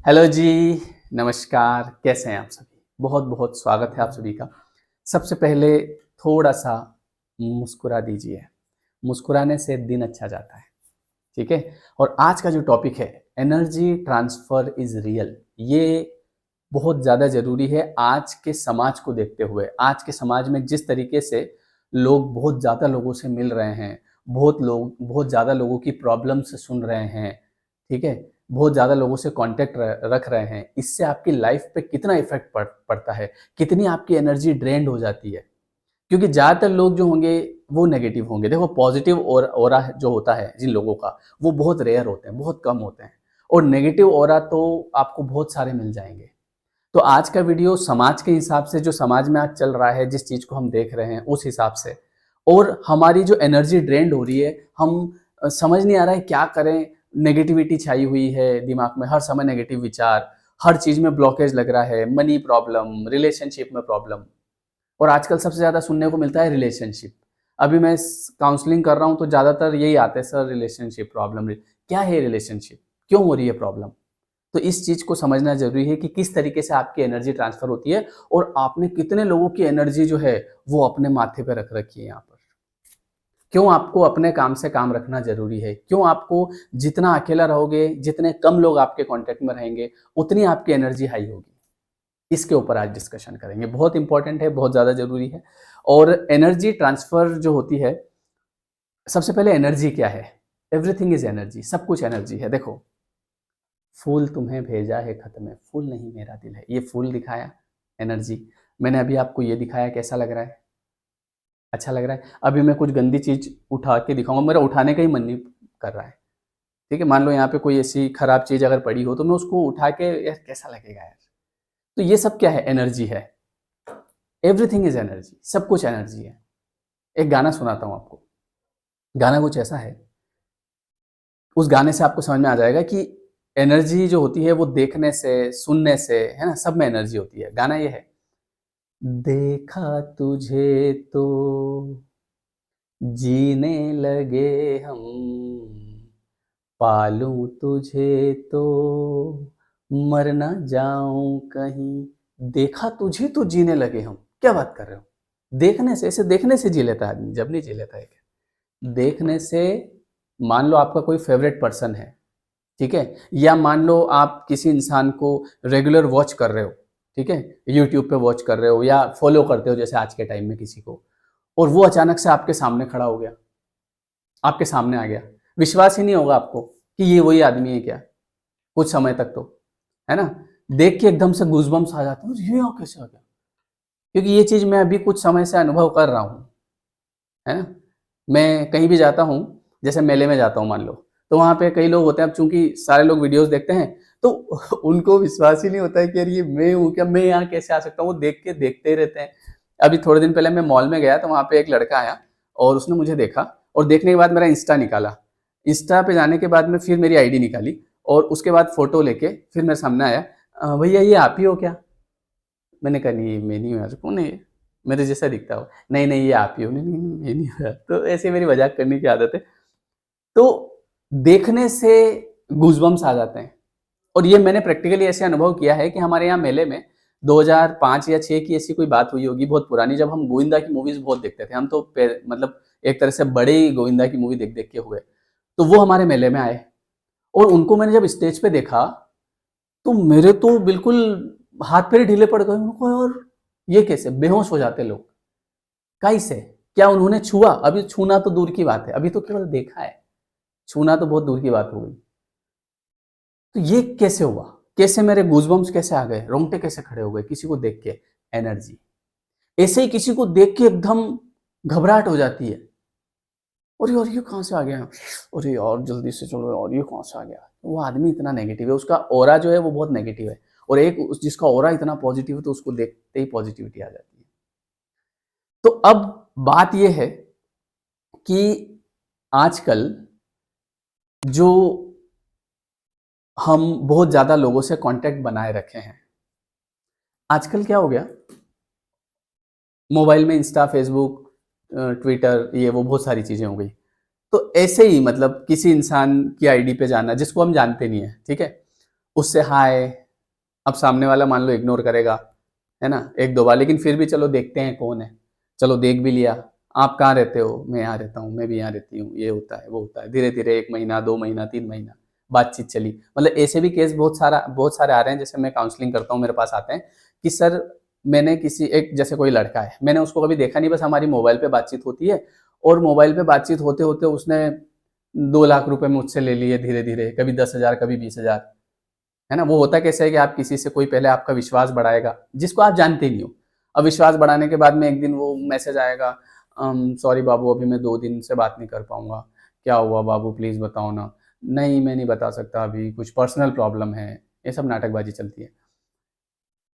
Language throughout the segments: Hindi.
हेलो जी, नमस्कार, कैसे हैं आप सभी? बहुत-बहुत स्वागत है आप सभी का। सबसे पहले थोड़ा-सा मुस्कुरा दीजिए, मुस्कुराने से दिन अच्छा जाता है, ठीक है? और आज का जो टॉपिक है, एनर्जी ट्रांसफर इज़ रियल, ये बहुत ज़्यादा ज़रूरी है आज के समाज को देखते हुए। आज के समाज में जिस तरीके से लोग बहुत ज़्यादा लोगों से मिल रहे हैं, बहुत ज़्यादा लोगों की प्रॉब्लम्स सुन रहे हैं, ठीक है? बहुत ज़्यादा लोगों से कॉन्टैक्ट रख रहे हैं, इससे आपकी लाइफ पे कितना इफ़ेक्ट पड़ता है, कितनी आपकी एनर्जी ड्रेन्ड हो जाती है। क्योंकि ज़्यादातर लोग जो होंगे वो नेगेटिव होंगे। देखो पॉजिटिव ऑरा जो होता है जिन लोगों का, वो बहुत रेयर होते हैं, बहुत कम होते हैं और नेगेटिव ऑरा तो आपको बहुत सारे मिल जाएँगे। तो आज का वीडियो समाज के हिसाब से, जो समाज में आज चल रहा है, जिस चीज़ को हम देख रहे हैं उस हिसाब से, और हमारी जो एनर्जी ड्रेन्ड हो रही है, हम समझ नहीं आ रहा है क्या करें। नेगेटिविटी छाई हुई है दिमाग में, हर समय नेगेटिव विचार, हर चीज़ में ब्लॉकेज लग रहा है, मनी प्रॉब्लम, रिलेशनशिप में प्रॉब्लम। और आजकल सबसे ज़्यादा सुनने को मिलता है रिलेशनशिप। अभी मैं काउंसलिंग कर रहा हूँ तो ज़्यादातर यही आता है, सर रिलेशनशिप प्रॉब्लम। क्या है रिलेशनशिप? क्यों हो रही है प्रॉब्लम? तो इस चीज़ को समझना ज़रूरी है कि किस तरीके से आपकी एनर्जी ट्रांसफ़र होती है और आपने कितने लोगों की एनर्जी जो है वो अपने माथे पे रख रखी है यहाँ पर। क्यों आपको अपने काम से काम रखना ज़रूरी है? क्यों आपको जितना अकेला रहोगे, जितने कम लोग आपके कॉन्टैक्ट में रहेंगे, उतनी आपकी एनर्जी हाई होगी। इसके ऊपर आज डिस्कशन करेंगे। बहुत इंपॉर्टेंट है, बहुत ज़्यादा ज़रूरी है। और एनर्जी ट्रांसफ़र जो होती है, सबसे पहले एनर्जी क्या है? एवरीथिंग इज़ एनर्जी, सब कुछ एनर्जी है। देखो, फूल तुम्हें भेजा है खत में, फूल नहीं मेरा दिल है। ये फूल दिखाया, एनर्जी। मैंने अभी आपको ये दिखाया, कैसा लग रहा है? अच्छा लग रहा है? अभी मैं कुछ गंदी चीज़ उठा के दिखाऊँगा, मेरा उठाने का ही मन नहीं कर रहा है, ठीक है? मान लो यहाँ पे कोई ऐसी खराब चीज़ अगर पड़ी हो, तो मैं उसको उठा के, यार कैसा लगेगा यार? तो ये सब क्या है? एनर्जी है। एवरीथिंग इज़ एनर्जी, सब कुछ एनर्जी है। एक गाना सुनाता हूँ आपको। गाना कुछ ऐसा है, उस गाने से आपको समझ में आ जाएगा कि एनर्जी जो होती है वो देखने से, सुनने से, है ना? सब में एनर्जी होती है। गाना ये है, देखा तुझे तो जीने लगे हम, पालूं तुझे तो मर ना जाऊं कहीं। देखा तुझे तो जीने लगे हम। क्या बात कर रहे हो? देखने से, ऐसे देखने से जी लेता है आदमी, जब नहीं जी लेता है क्या? देखने से, मान लो आपका कोई फेवरेट पर्सन है, ठीक है? या मान लो आप किसी इंसान को रेगुलर वॉच कर रहे हो, ठीक है? यूट्यूब पे वॉच कर रहे हो या फॉलो करते हो जैसे आज के टाइम में किसी को, और वो अचानक से आपके सामने खड़ा हो गया, आपके सामने आ गया। विश्वास ही नहीं होगा आपको कि ये वही आदमी है क्या, कुछ समय तक तो, है ना? देख के एकदम से गूज़बम्प्स आ जाते हैं, ये यहाँ कैसे आ गया? क्योंकि ये चीज़ मैं अभी कुछ समय से अनुभव कर रहा हूँ, है ना? मैं कहीं भी जाता हूँ, जैसे मेले में जाता हूँ मान लो, तो वहाँ पे कई लोग होते हैं, अब चूँकि सारे लोग वीडियोज़ देखते हैं, तो उनको विश्वास ही नहीं होता है कि यार ये मैं हूँ क्या? मैं यहाँ कैसे आ सकता हूँ? वो देख के देखते ही रहते हैं। अभी थोड़े दिन पहले मैं मॉल में गया, तो वहाँ पे एक लड़का आया और उसने मुझे देखा और देखने के बाद मेरा इंस्टा निकाला। इंस्टा पे जाने के बाद में फिर मेरी आईडी निकाली और उसके बाद फ़ोटो लेके फिर मेरे सामने आया, भैया ये आप ही हो क्या? मैंने कहा नहीं, मैं नहीं हूँ यार, कौन है ये? मेरे जैसा दिखता हो। नहीं, नहीं ये आप ही हो। नहीं, नहीं, नहीं मैं नहीं हूँ यार। तो ऐसे मेरी मज़ाक करने की आदत है। तो देखने से गूज़बम्प्स आ जाते हैं और ये मैंने प्रैक्टिकली ऐसे अनुभव किया है कि हमारे यहाँ मेले में 2005 या 6 की ऐसी कोई बात हुई होगी, बहुत पुरानी, जब हम गोविंदा की मूवीज़ बहुत देखते थे। हम तो मतलब एक तरह से बड़े ही गोविंदा की मूवी देख-देख के हुए। तो वो हमारे मेले में आए और उनको मैंने जब स्टेज पे देखा, तो मेरे तो बिल्कुल हाथ-पैर ढीले पड़ गए। उनको यार ये कैसे? बेहोश हो जाते लोग। कैसे? क्या उन्होंने छुआ? अभी छूना तो दूर की बात है, अभी तो केवल देखा है। छूना तो बहुत दूर की बात हो गई। तो ये कैसे हुआ? कैसे मेरे गूज़बम्प्स कैसे आ गए? रोंगटे कैसे खड़े हो गए किसी को देख के? एनर्जी। ऐसे ही किसी को देख के एकदम घबराहट हो जाती है। अरे यार! ये कहाँ से आ गया? अरे यार! जल्दी से चलो यार, ये कहाँ से आ गया? वो आदमी इतना नेगेटिव है, उसका ऑरा जो है वो बहुत नेगेटिव है और एक उस जिसका ऑरा इतना पॉज़िटिव है, तो उसको देखते ही पॉज़िटिविटी आ जाती है। तो अब बात ये है कि आजकल जो हम बहुत ज़्यादा लोगों से कॉन्टैक्ट बनाए रखे हैं। आजकल क्या हो गया, मोबाइल में इंस्टा, फ़ेसबुक, ट्विटर, ये वो बहुत सारी चीज़ें हो गई। तो ऐसे ही मतलब किसी इंसान की आईडी पे जाना जिसको हम जानते नहीं हैं, ठीक है? उससे हाय, अब सामने वाला मान लो इग्नोर करेगा, है ना, एक दो बार, लेकिन फिर भी चलो देखते हैं कौन है, चलो देख भी लिया। आप कहाँ रहते हो? मैं यहाँ रहता हूँ, मैं भी यहाँ रहती हूँ, ये होता है वो होता है, धीरे धीरे 1 महीना 2 महीना 3 महीना बातचीत चली। मतलब ऐसे भी केस बहुत सारे आ रहे हैं, जैसे मैं काउंसलिंग करता हूँ, मेरे पास आते हैं कि सर मैंने किसी एक, जैसे कोई लड़का है, मैंने उसको कभी देखा नहीं, बस हमारी मोबाइल पे बातचीत होती है, और मोबाइल पे बातचीत होते होते उसने 2 लाख रुपए मुझसे ले लिए धीरे धीरे, कभी 10,000 कभी 20,000, है ना। वो होता कैसे है कि आप किसी से, कोई पहले आपका विश्वास बढ़ाएगा जिसको आप जानते ही नहीं हो। अब विश्वास बढ़ाने के बाद में एक दिन वो मैसेज आएगा, सॉरी बाबू अभी मैं 2 दिन से बात नहीं कर पाऊंगा। क्या हुआ बाबू, प्लीज बताओ ना। नहीं मैं नहीं बता सकता, अभी कुछ पर्सनल प्रॉब्लम है। ये सब नाटकबाजी चलती है।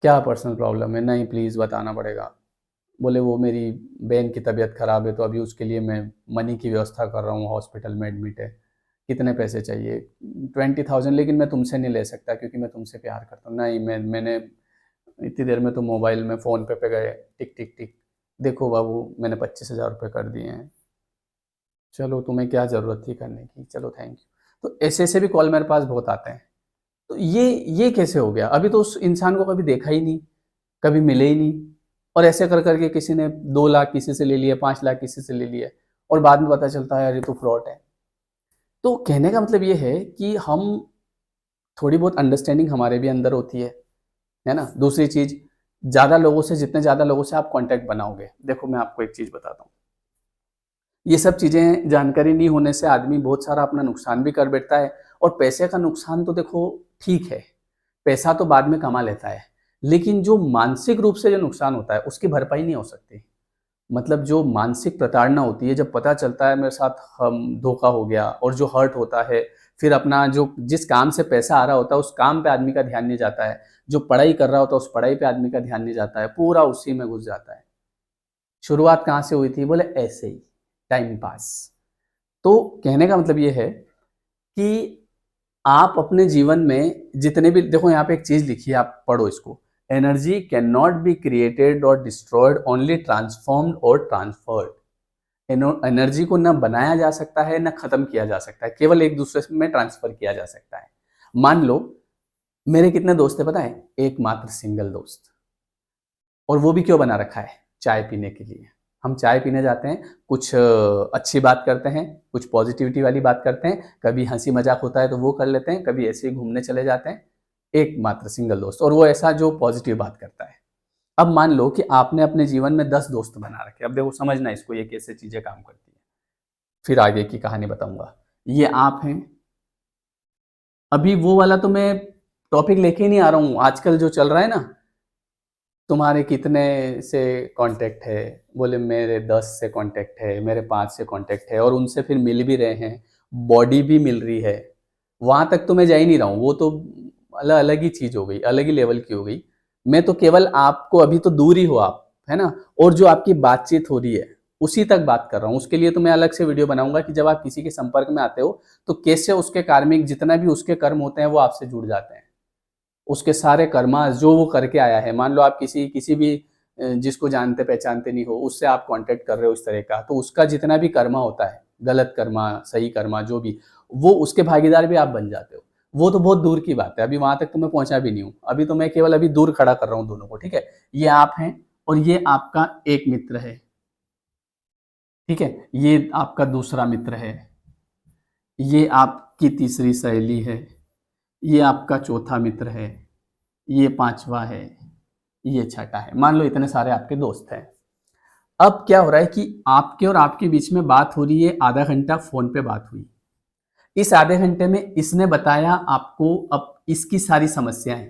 क्या पर्सनल प्रॉब्लम है? नहीं प्लीज बताना पड़ेगा। बोले वो मेरी बहन की तबीयत खराब है, तो अभी उसके लिए मैं मनी की व्यवस्था कर रहा हूँ, हॉस्पिटल में एडमिट है, कितने पैसे चाहिए? 20,000, लेकिन मैं तुमसे नहीं ले सकता क्योंकि मैं तुमसे प्यार करता हूँ। नहीं मैंने इतनी देर में तो मोबाइल में फ़ोन पे गए, टिक टिक टिक, देखो बाबू मैंने 25,000 रुपये कर दिए हैं, चलो तुम्हें क्या ज़रूरत थी करने की, चलो थैंक यू। तो ऐसे ऐसे भी कॉल मेरे पास बहुत आते हैं। तो ये कैसे हो गया? अभी तो उस इंसान को कभी देखा ही नहीं, कभी मिले ही नहीं, और ऐसे कर करके किसी ने 2 लाख किसी से ले लिए, 5 लाख किसी से ले लिए, और बाद में पता चलता है अरे तो फ्रॉड है। तो कहने का मतलब ये है कि हम, थोड़ी बहुत अंडरस्टैंडिंग हमारे भी अंदर होती है ना। दूसरी चीज़, ज़्यादा लोगों से, जितने ज़्यादा लोगों से आप कॉन्टैक्ट बनाओगे, देखो मैं आपको एक चीज़ बताता हूँ, ये सब चीज़ें जानकारी नहीं होने से आदमी बहुत सारा अपना नुकसान भी कर बैठता है। और पैसे का नुकसान तो देखो ठीक है, पैसा तो बाद में कमा लेता है, लेकिन जो मानसिक रूप से जो नुकसान होता है उसकी भरपाई नहीं हो सकती। मतलब जो मानसिक प्रताड़ना होती है, जब पता चलता है मेरे साथ हम धोखा हो गया, और जो हर्ट होता है, फिर अपना जो जिस काम से पैसा आ रहा होता है उस काम पे आदमी का ध्यान नहीं जाता है, जो पढ़ाई कर रहा होता है उस पढ़ाई पे आदमी का ध्यान नहीं जाता है, पूरा उसी में घुस जाता है। शुरुआत कहाँ से हुई थी? बोले ऐसे ही, टाइम पास। तो कहने का मतलब ये है कि आप अपने जीवन में जितने भी, देखो यहाँ पे एक चीज लिखी है, आप पढ़ो इसको, energy can not be created और डिस्ट्रॉयड, ओनली ट्रांसफॉर्म्ड और ट्रांसफर्ड। एनर्जी को ना बनाया जा सकता है ना खत्म किया जा सकता है, केवल एक दूसरे में ट्रांसफर किया जा सकता है। मान लो मेरे कितने दोस्त है पता है? एकमात्र सिंगल दोस्त, और वो भी क्यों बना रखा है? चाय पीने के लिए। हम चाय पीने जाते हैं, कुछ अच्छी बात करते हैं, कुछ पॉजिटिविटी वाली बात करते हैं, कभी हंसी मजाक होता है तो वो कर लेते हैं, कभी ऐसे ही घूमने चले जाते हैं। एकमात्र सिंगल दोस्त, और वो ऐसा जो पॉजिटिव बात करता है। अब मान लो कि आपने अपने जीवन में 10 दोस्त बना रखे, अब देखो समझना इसको, ये कैसे चीजें काम करती है, फिर आगे की कहानी बताऊंगा। ये आप हैं। अभी वो वाला तो मैं टॉपिक लेके ही नहीं आ रहा हूँ, आजकल जो चल रहा है ना, तुम्हारे कितने से कांटेक्ट है? बोले मेरे 10 से कांटेक्ट है, मेरे 5 से कांटेक्ट है, और उनसे फिर मिल भी रहे हैं, बॉडी भी मिल रही है। वहां तक तो मैं जा ही नहीं रहा हूँ, वो तो अलग अलग ही चीज हो गई, अलग ही लेवल की हो गई। मैं तो केवल आपको, अभी तो दूर ही हो आप, है ना, और जो आपकी बातचीत हो रही है उसी तक बात कर रहा हूँ। उसके लिए तो मैं अलग से वीडियो बनाऊंगा कि जब आप किसी के संपर्क में आते हो तो कैसे उसके कार्मिक जितना भी उसके कर्म होते हैं वो आपसे जुड़ जाते हैं। उसके सारे कर्मा जो वो करके आया है, मान लो आप किसी किसी भी जिसको जानते पहचानते नहीं हो, उससे आप कांटेक्ट कर रहे हो इस तरह का, तो उसका जितना भी कर्मा होता है, गलत कर्मा सही कर्मा जो भी, वो उसके भागीदार भी आप बन जाते हो। वो तो बहुत दूर की बात है, अभी वहां तक तो मैं पहुंचा भी नहीं हूँ, अभी तो मैं केवल अभी दूर खड़ा कर रहा हूँ दोनों को, ठीक है। ये आप हैं, और ये आपका एक मित्र है, ठीक है, ये आपका दूसरा मित्र है, ये आपकी तीसरी सहेली है, ये आपका चौथा मित्र है, ये पांचवा है, ये छठा है। मान लो इतने सारे आपके दोस्त हैं। अब क्या हो रहा है कि आपके और आपके बीच में बात हो रही है, आधा घंटा फोन पे बात हुई। इस आधे घंटे में इसने बताया आपको अब इसकी सारी समस्याएं,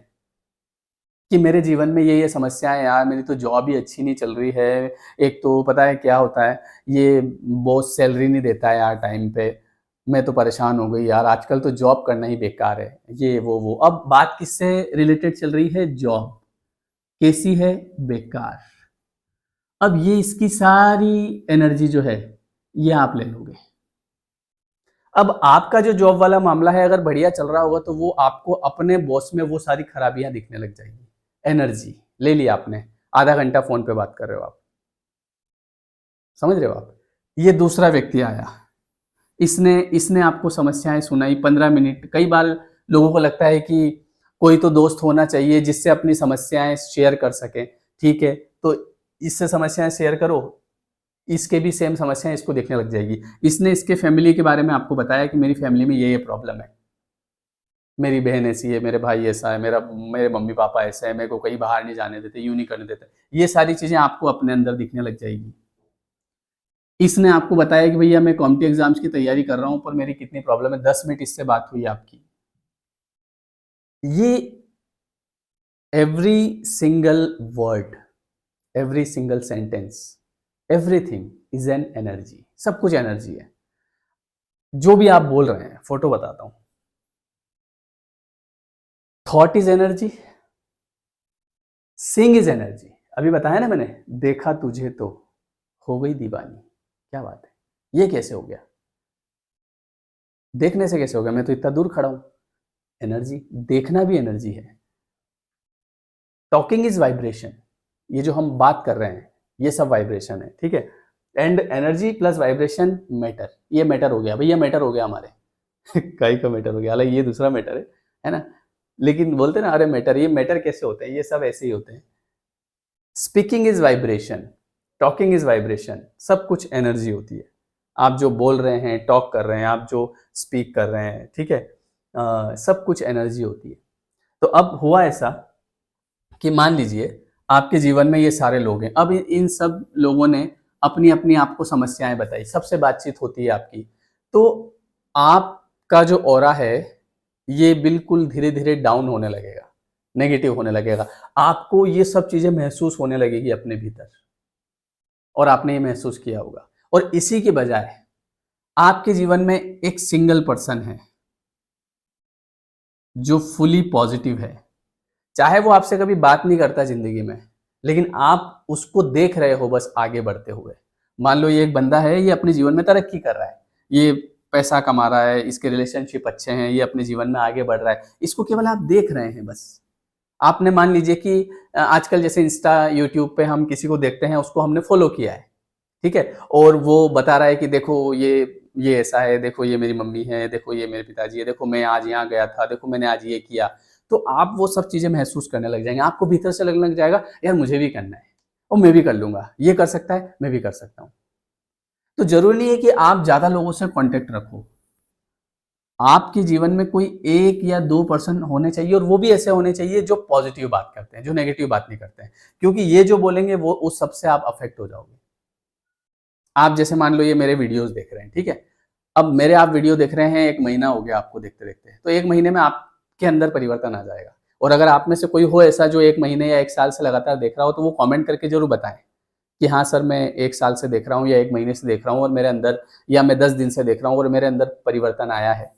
कि मेरे जीवन में ये समस्याएं यार, मेरी तो जॉब ही अच्छी नहीं चल रही है, एक तो पता है क्या होता है, ये बॉस सैलरी नहीं देता है यार टाइम पे, मैं तो परेशान हो गई यार, आजकल तो जॉब करना ही बेकार है, ये वो। अब बात किससे रिलेटेड चल रही है? जॉब कैसी है? बेकार। अब ये इसकी सारी एनर्जी जो है ये आप ले लोगे। अब आपका जो जॉब वाला मामला है अगर बढ़िया चल रहा होगा तो वो आपको अपने बॉस में वो सारी खराबियां दिखने लग जाएंगी। एनर्जी ले लिया आपने, आधा घंटा फोन पे बात कर रहे हो आप, समझ रहे हो आप? ये दूसरा व्यक्ति आया, इसने इसने आपको समस्याएं सुनाई 15 मिनट। कई बार लोगों को लगता है कि कोई तो दोस्त होना चाहिए जिससे अपनी समस्याएं शेयर कर सके, ठीक है, तो इससे समस्याएं शेयर करो, इसके भी सेम समस्याएं इसको देखने लग जाएगी। इसने इसके फैमिली के बारे में आपको बताया कि मेरी फैमिली में ये प्रॉब्लम है, मेरी बहन ऐसी है, मेरे भाई ऐसा है, मेरे मम्मी पापा ऐसे हैं, मेरे को कहीं बाहर नहीं जाने देते, यूँ नहीं करने देते। ये सारी चीज़ें आपको अपने अंदर दिखने लग जाएगी। इसने आपको बताया कि भैया मैं कॉम्पिटिटिव एग्ज़ाम्स की तैयारी कर रहा हूँ, पर मेरी कितनी प्रॉब्लम है, 10 मिनट इससे बात हुई आपकी। ये every single word, every single sentence, everything is an energy, सब कुछ एनर्जी है। जो भी आप बोल रहे हैं, फ़ोटो बताता हूँ। Thought is energy, sing is energy. अभी बताया ना मैंने, देखा तुझे तो हो गई दीवानी। क्या बात है, ये कैसे हो गया? देखने से कैसे हो गया? मैं तो इतना दूर खड़ा हूं। एनर्जी, देखना भी एनर्जी है। टॉकिंग इज वाइब्रेशन, ये जो हम बात कर रहे हैं ये सब वाइब्रेशन है, ठीक है। And energy plus vibration matter, ये मैटर हो गया भैया, मैटर हो गया हमारे कई का मैटर हो गया, हालांकि ये दूसरा मैटर है ना। लेकिन बोलते ना अरे मैटर, ये मैटर कैसे होते हैं? ये सब ऐसे ही होते हैं। Speaking is vibration, talking is vibration, सब कुछ एनर्जी होती है। आप जो बोल रहे हैं, टॉक कर रहे हैं, आप जो स्पीक कर रहे हैं, ठीक है, सब कुछ एनर्जी होती है। तो अब हुआ ऐसा कि मान लीजिए आपके जीवन में ये सारे लोग हैं, अब इन सब लोगों ने अपनी अपनी आपको समस्याएं बताई, सबसे बातचीत होती है आपकी, तो आपका जो ऑरा है ये बिल्कुल धीरे धीरे डाउन होने लगेगा, नेगेटिव होने लगेगा। आपको ये सब चीजें महसूस होने लगेगी अपने भीतर, और आपने ये महसूस किया होगा। और इसी के बजाय आपके जीवन में एक सिंगल पर्सन है जो फुली पॉजिटिव है, चाहे वो आपसे कभी बात नहीं करता जिंदगी में, लेकिन आप उसको देख रहे हो बस आगे बढ़ते हुए। मान लो ये एक बंदा है, ये अपने जीवन में तरक्की कर रहा है, ये पैसा कमा रहा है, इसके रिलेशनशिप अच्छे हैं, ये अपने जीवन में आगे बढ़ रहा है, इसको केवल आप देख रहे हैं बस। आपने मान लीजिए कि आजकल जैसे इंस्टा यूट्यूब पे हम किसी को देखते हैं, उसको हमने फॉलो किया है, ठीक है, और वो बता रहा है कि देखो ये ऐसा है, देखो ये मेरी मम्मी है, देखो ये मेरे पिताजी है, देखो मैं आज यहाँ गया था, देखो मैंने आज ये किया। तो आप वो सब चीजें महसूस करने लग जाएंगे, आपको भीतर से लगने लग जाएगा यार मुझे भी करना है, और मैं भी कर लूंगा, ये कर सकता है मैं भी कर सकता हूँ। तो जरूरी नहीं है कि आप ज्यादा लोगों से कांटेक्ट रखो, आपके जीवन में कोई एक या दो पर्सन होने चाहिए, और वो भी ऐसे होने चाहिए जो पॉजिटिव बात करते हैं, जो नेगेटिव बात नहीं करते हैं, क्योंकि ये जो बोलेंगे वो उस सबसे आप अफेक्ट हो जाओगे। आप जैसे मान लो ये मेरे वीडियोस देख रहे हैं, ठीक है, अब मेरे आप वीडियो देख रहे हैं, 1 महीना हो गया आपको देखते देखते, तो 1 महीने में आपके अंदर परिवर्तन आ जाएगा। और अगर आप में से कोई हो ऐसा जो 1 महीने या 1 साल से लगातार देख रहा हो, तो वो कमेंट करके जरूर बताएं कि हाँ सर मैं 1 साल से देख रहा हूँ या 1 महीने से देख रहा हूँ और मेरे अंदर, या मैं 10 दिन से देख रहा हूँ और मेरे अंदर परिवर्तन आया है।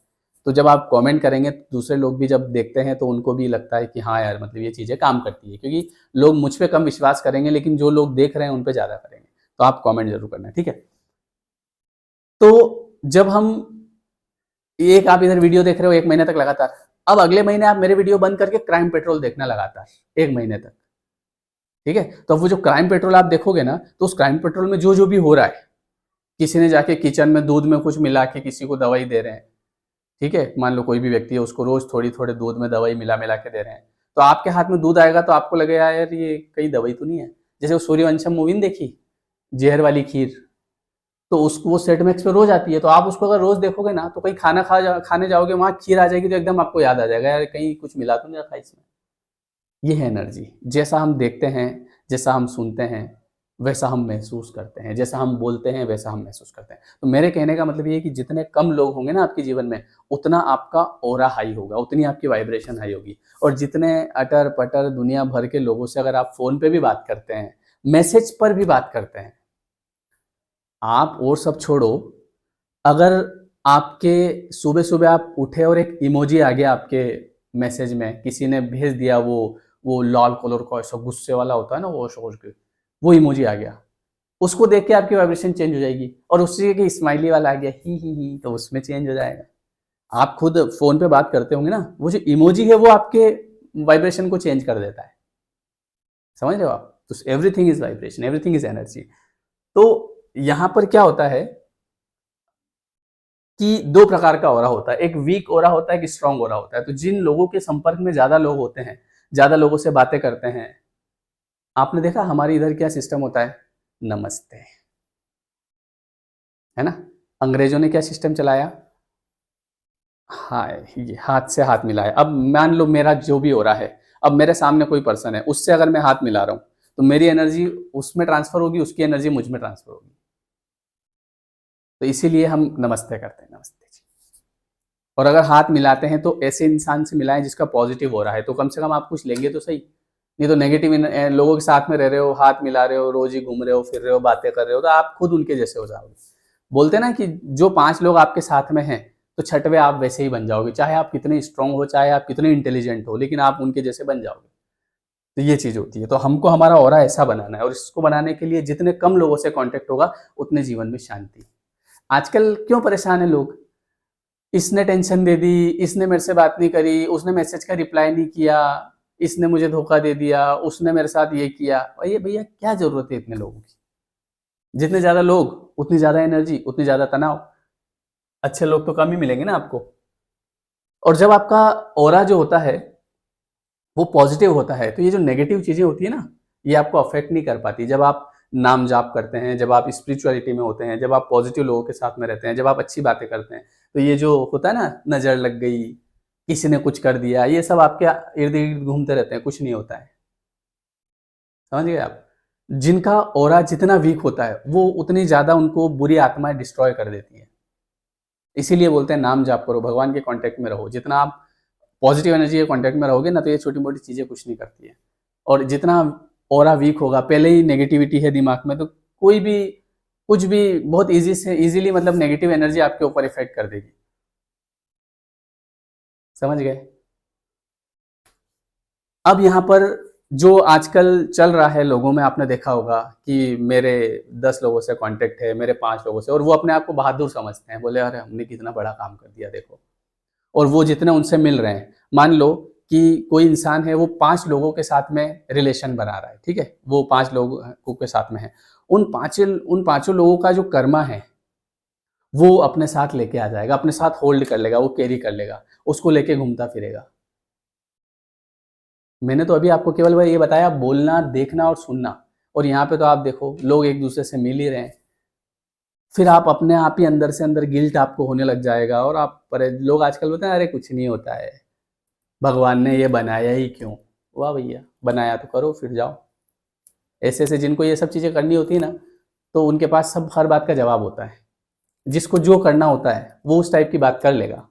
तो जब आप कमेंट करेंगे तो दूसरे लोग भी जब देखते हैं तो उनको भी लगता है कि हाँ यार मतलब ये चीज़ें काम करती है, क्योंकि लोग मुझ पे कम विश्वास करेंगे लेकिन जो लोग देख रहे हैं उन पे ज़्यादा करेंगे। तो आप कमेंट जरूर करना, ठीक है। तो जब हम, एक आप इधर वीडियो देख रहे हो 1 महीने तक लगातार, अब अगले महीने आप मेरे वीडियो बंद करके क्राइम पेट्रोल देखना लगातार 1 महीने तक, ठीक है। तो अब वो जो क्राइम पेट्रोल आप देखोगे ना, तो उस क्राइम पेट्रोल में जो जो भी हो रहा है, किसी ने जाके किचन में दूध में कुछ मिला के किसी को दवाई दे रहे हैं, ठीक है, मान लो कोई भी व्यक्ति है उसको रोज थोड़ी थोड़े दूध में दवाई मिला मिला के दे रहे हैं, तो आपके हाथ में दूध आएगा तो आपको लगेगा यार ये कहीं दवाई तो नहीं है। जैसे वो सूर्यवंशम मूवी नहीं देखी, जहर वाली खीर, तो उसको वो सेट मैक्स पे रोज आती है, तो आप उसको अगर रोज देखोगे ना, तो कहीं खाने जाओगे वहां खीर आ जाएगी तो एकदम आपको याद आ जाएगा यार कहीं कुछ मिला तो नहीं रखा इसमें। ये है एनर्जी, जैसा हम देखते हैं, जैसा हम सुनते हैं, वैसा हम महसूस करते हैं, जैसा हम बोलते हैं वैसा हम महसूस करते हैं। तो मेरे कहने का मतलब ये है कि जितने कम लोग होंगे ना आपके जीवन में, उतना आपका ऑरा हाई होगा, उतनी आपकी वाइब्रेशन हाई होगी। और जितने अटर पटर दुनिया भर के लोगों से अगर आप फोन पे भी बात करते हैं, मैसेज पर भी बात करते हैं, आप और सब छोड़ो, अगर आपके सुबह सुबह आप उठे और एक इमोजी आ गया आपके मैसेज में, किसी ने भेज दिया, वो लाल कलर का ऐसा गुस्से वाला होता है ना, वो सोच के वो इमोजी आ गया, उसको देख के आपकी वाइब्रेशन चेंज हो जाएगी। और उससे कि स्माइली वाला आ गया ही, तो उसमें चेंज हो जाएगा। आप खुद फोन पे बात करते होंगे ना, वो जो इमोजी है वो आपके वाइब्रेशन को चेंज कर देता है, समझ रहे हो आप? तो everything is vibration, everything is energy. तो यहां पर क्या होता है, कि दो प्रकार का ओरा होता है, एक वीक ओरा होता है, एक स्ट्रांग ओरा होता है। तो जिन लोगों के संपर्क में ज्यादा लोग होते हैं, ज्यादा लोगों से बातें करते हैं, आपने देखा हमारे इधर क्या सिस्टम होता है, नमस्ते, है ना। अंग्रेजों ने क्या सिस्टम चलाया, हाय, ये हाथ से हाथ मिलाया। अब मान लो मेरा जो भी हो रहा है, अब मेरे सामने कोई पर्सन है, उससे अगर मैं हाथ मिला रहा हूं, तो मेरी एनर्जी उसमें ट्रांसफर होगी, उसकी एनर्जी मुझ में ट्रांसफर होगी। तो इसीलिए हम नमस्ते करते हैं, नमस्ते जी। और अगर हाथ मिलाते हैं तो ऐसे इंसान से मिलाएं जिसका पॉजिटिव हो रहा है, तो कम से कम आप कुछ लेंगे तो सही। नहीं तो नेगेटिव लोगों के साथ में रह रहे हो, हाथ मिला रहे हो, रोज ही घूम रहे हो, फिर रहे हो, बातें कर रहे हो, तो आप खुद उनके जैसे हो जाओगे। बोलते ना कि जो 5 लोग आपके साथ में हैं, तो छठवें आप वैसे ही बन जाओगे, चाहे आप कितने स्ट्रांग हो, चाहे आप कितने इंटेलिजेंट हो, लेकिन आप उनके जैसे बन जाओगे। तो ये चीज होती है। तो हमको हमारा ऑरा ऐसा बनाना है, और इसको बनाने के लिए जितने कम लोगों से कांटेक्ट होगा, उतने जीवन में शांति। आजकल क्यों परेशान है लोग, इसने टेंशन दे दी, इसने मेरे से बात नहीं करी, उसने मैसेज का रिप्लाई नहीं किया, इसने मुझे धोखा दे दिया, उसने मेरे साथ ये किया। भैया भैया क्या जरूरत है इतने लोगों की। जितने ज्यादा लोग उतनी ज्यादा एनर्जी, उतनी ज्यादा तनाव। अच्छे लोग तो कम ही मिलेंगे ना आपको। और जब आपका ऑरा जो होता है वो पॉजिटिव होता है, तो ये जो नेगेटिव चीजें होती है ना, ये आपको अफेक्ट नहीं कर पाती। जब आप नाम जाप करते हैं, जब आप स्पिरिचुअलिटी में होते हैं, जब आप पॉजिटिव लोगों के साथ में रहते हैं, जब आप अच्छी बातें करते हैं, तो ये जो होता है ना, नजर लग गई, किसी ने कुछ कर दिया, ये सब आपके इर्द गिर्द घूमते रहते हैं, कुछ नहीं होता है। समझ गए आप। जिनका ऑरा जितना वीक होता है, वो उतनी ज्यादा उनको बुरी आत्माएं डिस्ट्रॉय कर देती है। इसीलिए बोलते हैं नाम जाप करो, भगवान के कांटेक्ट में रहो। जितना आप पॉजिटिव एनर्जी के कांटेक्ट में रहोगे ना, तो ये छोटी मोटी चीजें कुछ नहीं करती है। और जितना ऑरा वीक होगा, पहले ही नेगेटिविटी है दिमाग में, तो कोई भी कुछ भी बहुत इजीली मतलब नेगेटिव एनर्जी आपके ऊपर इफेक्ट कर देगी। समझ गए। अब यहाँ पर जो आजकल चल रहा है लोगों में, आपने देखा होगा कि मेरे 10 लोगों से कांटेक्ट है, मेरे 5 लोगों से, और वो अपने आप को बहादुर समझते हैं, बोले अरे हमने कितना बड़ा काम कर दिया देखो। और वो जितने उनसे मिल रहे हैं, मान लो कि कोई इंसान है, वो 5 लोगों के साथ में रिलेशन बना रहा है, ठीक है, वो 5 लोगों के साथ में है। उन पांचों लोगों का जो कर्मा है, वो अपने साथ लेके आ जाएगा, अपने साथ होल्ड कर लेगा, वो कैरी कर लेगा, उसको लेके घूमता फिरेगा। मैंने तो अभी आपको केवल ये बताया, बोलना, देखना और सुनना। और यहाँ पे तो आप देखो, लोग एक दूसरे से मिल ही रहे हैं। फिर आप अपने आप ही अंदर से अंदर गिल्ट आपको होने लग जाएगा, और आप लोग आजकल बोलते हैं अरे कुछ नहीं होता है, भगवान ने ये बनाया ही क्यों। वाह भैया, बनाया तो करो, फिर जाओ। ऐसे ऐसे जिनको ये सब चीजें करनी होती है ना, तो उनके पास सब हर बात का जवाब होता है। जिसको जो करना होता है वो उस टाइप की बात कर लेगा।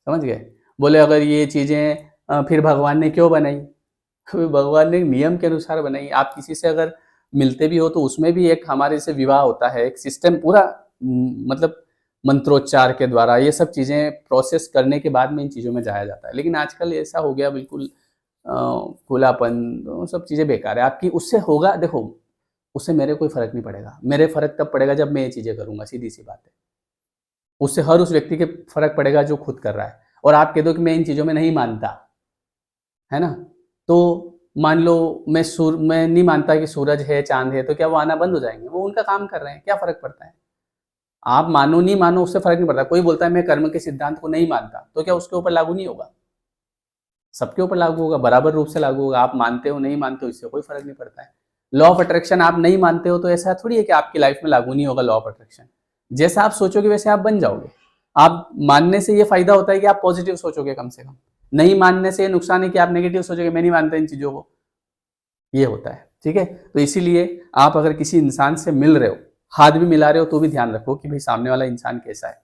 समझ गए। बोले अगर ये चीजें फिर भगवान ने क्यों बनाई, भगवान ने नियम के अनुसार बनाई। आप किसी से अगर मिलते भी हो, तो उसमें भी एक हमारे से विवाह होता है, एक सिस्टम पूरा, मतलब मंत्रोच्चार के द्वारा ये सब चीजें प्रोसेस करने के बाद में इन चीजों में जाया जाता है। लेकिन आजकल ऐसा हो गया बिल्कुल खुलापन, तो सब चीजें बेकार है आपकी। उससे होगा, देखो, उससे मेरे कोई फर्क नहीं पड़ेगा। मेरे फर्क तब पड़ेगा जब मैं ये चीजें करूंगा, सीधी सी बात है। उससे हर उस व्यक्ति के फर्क पड़ेगा जो खुद कर रहा है। और आप कह दो कि मैं इन चीजों में नहीं मानता, है ना, तो मान लो मैं नहीं मानता कि सूरज है, चांद है, तो क्या वो आना बंद हो जाएंगे? वो उनका काम कर रहे हैं, क्या फर्क पड़ता है। आप मानो नहीं मानो, उससे फर्क नहीं पड़ता। कोई बोलता है मैं कर्म के सिद्धांत को नहीं मानता, तो क्या उसके ऊपर लागू नहीं होगा? सबके ऊपर लागू होगा, बराबर रूप से लागू होगा। आप मानते हो नहीं मानते हो, इससे कोई फर्क नहीं पड़ता है। लॉ ऑफ अट्रैक्शन आप नहीं मानते हो, तो ऐसा थोड़ी है कि आपकी लाइफ में लागू नहीं होगा लॉ ऑफ अट्रैक्शन। जैसा आप सोचोगे वैसे आप बन जाओगे। आप मानने से ये फायदा होता है कि आप पॉजिटिव सोचोगे कम से कम। नहीं मानने से नुकसान है कि आप नेगेटिव सोचोगे, मैं नहीं मानता इन चीजों को, ये होता है। ठीक है, तो इसीलिए आप अगर किसी इंसान से मिल रहे हो, हाथ भी मिला रहे हो, तो भी ध्यान रखो कि भाई सामने वाला इंसान कैसा है।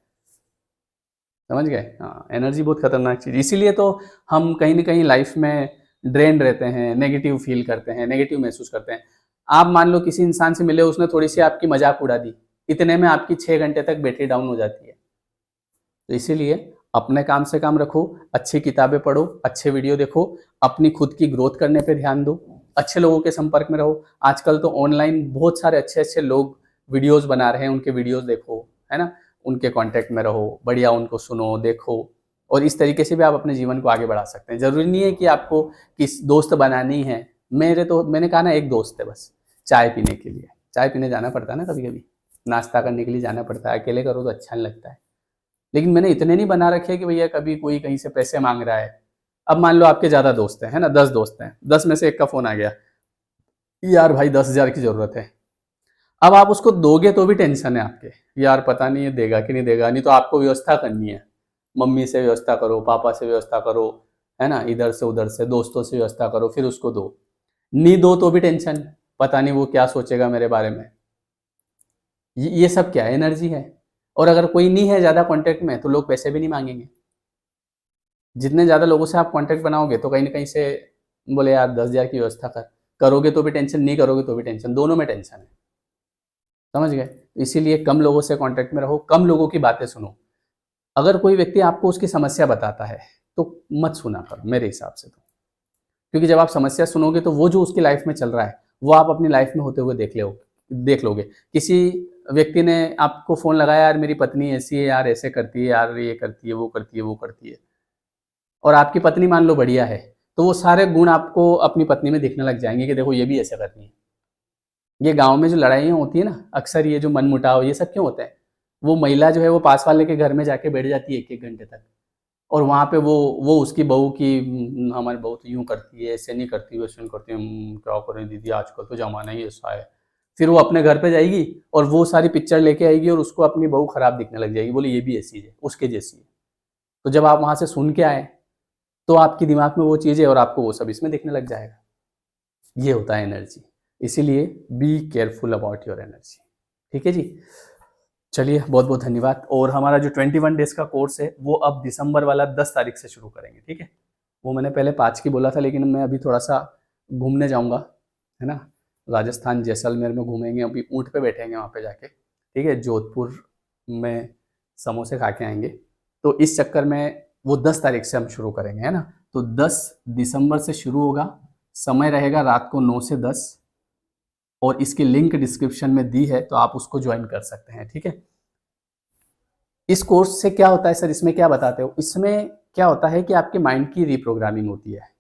समझ गए। हाँ, एनर्जी बहुत खतरनाक चीज, इसीलिए तो हम कहीं ना कहीं लाइफ में ड्रेन रहते हैं, नेगेटिव फील करते हैं, नेगेटिव महसूस करते हैं। आप मान लो किसी इंसान से मिले, उसने थोड़ी सी आपकी मजाक उड़ा दी, इतने में आपकी 6 घंटे तक बैटरी डाउन हो जाती है। तो इसीलिए अपने काम से काम रखो, अच्छी किताबें पढ़ो, अच्छे वीडियो देखो, अपनी खुद की ग्रोथ करने पे ध्यान दो, अच्छे लोगों के संपर्क में रहो। आजकल तो ऑनलाइन बहुत सारे अच्छे अच्छे लोग वीडियोस बना रहे हैं, उनके वीडियोस देखो, है ना, उनके कांटेक्ट में रहो, बढ़िया उनको सुनो, देखो। और इस तरीके से भी आप अपने जीवन को आगे बढ़ा सकते हैं। जरूरी नहीं है कि आपको किस दोस्त बनानी है। मैंने कहा ना, एक दोस्त है बस, चाय पीने के लिए। चाय पीने जाना पड़ता है ना कभी कभी, नाश्ता करने के लिए जाना पड़ता है। अकेले करो तो अच्छा नहीं लगता है। लेकिन मैंने इतने नहीं बना रखे कि भैया कभी कोई कहीं से पैसे मांग रहा है। अब मान लो आपके ज़्यादा दोस्त हैं, है ना, 10 दोस्त हैं, 10 में से एक का फ़ोन आ गया, यार भाई 10,000 की ज़रूरत है। अब आप उसको दोगे तो भी टेंशन है आपके, यार पता नहीं ये देगा कि नहीं देगा, नहीं तो आपको व्यवस्था करनी है, मम्मी से व्यवस्था करो, पापा से व्यवस्था करो, है ना, इधर से उधर से दोस्तों से व्यवस्था करो, फिर उसको दो। नहीं दो तो भी टेंशन, पता नहीं वो क्या सोचेगा मेरे बारे में। ये सब क्या है, एनर्जी है। और अगर कोई नहीं है ज़्यादा कॉन्टैक्ट में तो लोग पैसे भी नहीं मांगेंगे। जितने ज़्यादा लोगों से आप कॉन्टैक्ट बनाओगे तो कहीं न कहीं से बोले यार 10,000 की व्यवस्था कर, करोगे तो भी टेंशन, नहीं करोगे तो भी टेंशन, दोनों में टेंशन है। समझ गए? इसीलिए कम लोगों से कॉन्टैक्ट में रहो, कम लोगों की बातें सुनो। अगर कोई व्यक्ति आपको उसकी समस्या बताता है, तो मत सुना करो मेरे हिसाब से तो। क्योंकि जब आप समस्या सुनोगे तो वो जो उसकी लाइफ में चल रहा है, वो आप अपनी लाइफ में होते हुए देख लोगे। किसी व्यक्ति ने आपको फ़ोन लगाया, यार मेरी पत्नी ऐसी है यार, ऐसे करती है यार, ये करती है, वो करती है, वो करती है। और आपकी पत्नी मान लो बढ़िया है, तो वो सारे गुण आपको अपनी पत्नी में दिखने लग जाएँगे कि देखो ये भी ऐसा करती है। ये गाँव में जो लड़ाइयाँ होती है ना, अक्सर ये जो मनमुटाव ये सब क्यों होता है? वो महिला जो है वो पास वाले के घर में जाके बैठ जाती है 1-1 घंटे तक, और वहाँ पे वो उसकी बहू की हमारी बहू तो यूँ करती है, ऐसे नहीं करती, वैसे नहीं करती, क्या करें दीदी आजकल तो ज़माना ही ऐसा है। फिर वो अपने घर पे जाएगी और वो सारी पिक्चर लेके आएगी और उसको अपनी बहू खराब दिखने लग जाएगी, बोले ये भी ऐसी है, उसके जैसी है। तो जब आप वहाँ से सुन के आए, तो आपके दिमाग में वो चीज़ है और आपको वो सब इसमें दिखने लग जाएगा। ये होता है एनर्जी। इसीलिए be careful about your energy. ठीक है जी? चलिए बहुत-बहुत धन्यवाद। और हमारा जो 21 डेज़ का कोर्स है, वो अब दिसंबर वाला 10 तारीख से शुरू करेंगे, ठीक है? वो मैंने पहले 5 की बोला था, लेकिन मैं अभी थोड़ा-सा घूमने जाऊँगा, है ना? राजस्थान, जैसलमेर में घूमेंगे, अभी ऊँट पे बैठेंगे वहाँ पे जाके, ठीक है? जोधपुर में समोसे खा के आएँगे। तो इस चक्कर में वो 10 तारीख से हम शुरू करेंगे, है ना? तो 10 दिसंबर से शुरू होगा, समय रहेगा रात को 9 से 10, और इसकी लिंक डिस्क्रिप्शन में दी है, तो आप उसको ज्वाइन कर सकते हैं, ठीक है? इस कोर्स से क्या होता है सर, इसमें क्या बताते हो? इसमें क्या होता है कि आपके माइंड की रीप्रोग्रामिंग होती है।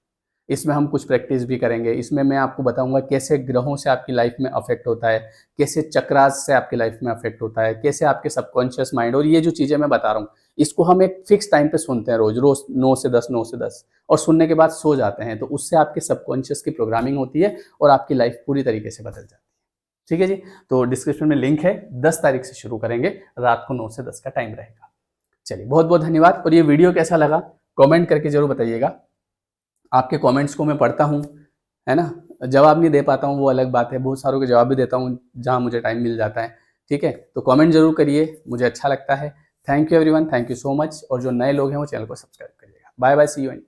इसमें हम कुछ प्रैक्टिस भी करेंगे। इसमें मैं आपको बताऊँगा कैसे ग्रहों से आपकी लाइफ में अफ़ेक्ट होता है, कैसे चक्रास से आपकी लाइफ में अफ़ेक्ट होता है, कैसे आपके सबकॉन्शियस माइंड, और ये जो चीज़ें मैं बता रहा हूँ, इसको हम एक फ़िक्स टाइम पे सुनते हैं रोज़ 9 से 10, 9 से 10, और सुनने के बाद सो जाते हैं। तो उससे आपके सबकॉन्शियस की प्रोग्रामिंग होती है और आपकी लाइफ पूरी तरीके से बदल जाती है। ठीक है जी? तो डिस्क्रिप्शन में लिंक है, 10 तारीख से शुरू करेंगे, रात को 9 से 10 का टाइम रहेगा। चलिए बहुत-बहुत धन्यवाद, और ये वीडियो कैसा लगा कमेंट करके ज़रूर बताइएगा। आपके कमेंट्स को मैं पढ़ता हूँ, है ना? जवाब नहीं दे पाता हूँ वो अलग बात है, बहुत सारों के जवाब भी देता हूँ जहाँ मुझे टाइम मिल जाता है, ठीक है? तो कमेंट ज़रूर करिए, मुझे अच्छा लगता है। Thank you everyone, thank you so much, और जो नए लोग हैं वो चैनल को सब्सक्राइब करिएगा। Bye bye, see you and